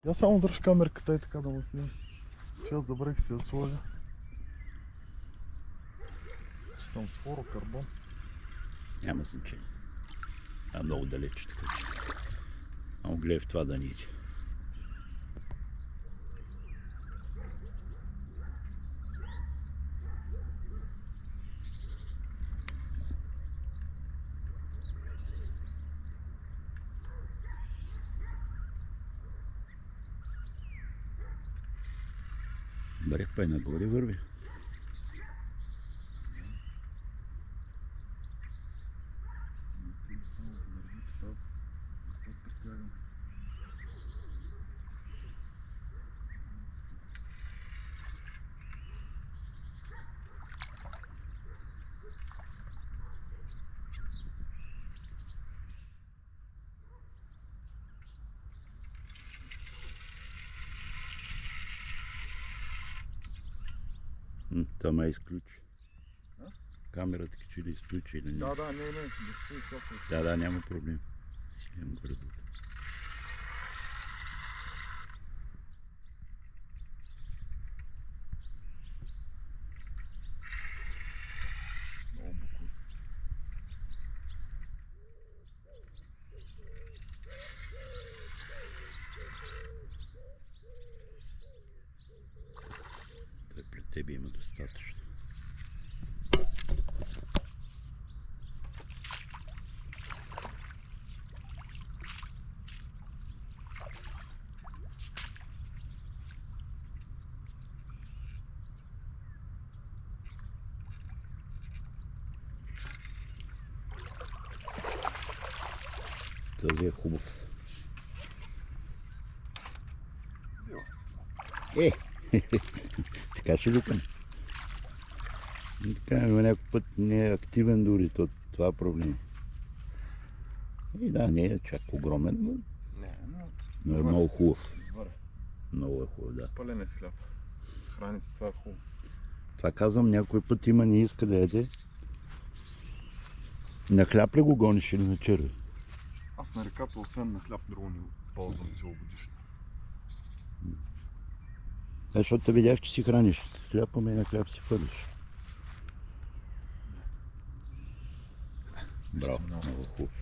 Я само дръж камерката и така да му снимам. Че аз забравих си я сложа. Ще съм с флорокарбон. Няма значение. Много далеч така. Само гледай в това да ни иде. Брехпай нагоре върви. Това ме изключи. Камерата че ли изключи или не? Да, не, да стои това. Да, няма проблем. Силим горе долу. Много букви. Той пред тебе има достатъчно. Този е хубав. Така ще викам. Така, има някой път не е активен дори, това е проблем. И да, не е чак огромен, но е много хубав. Много е хубав, да. Пълен е с хляб. Храни се, това е хубаво. Това казвам, някой път има не иска да яде. На хляб ли го гониш или на черви? Аз на реката, освен на хляб, друго не го ползвам целогодишно. Защото те видях, че си храниш хляб, ами на хляб си ходиш. Браво, много хубаво.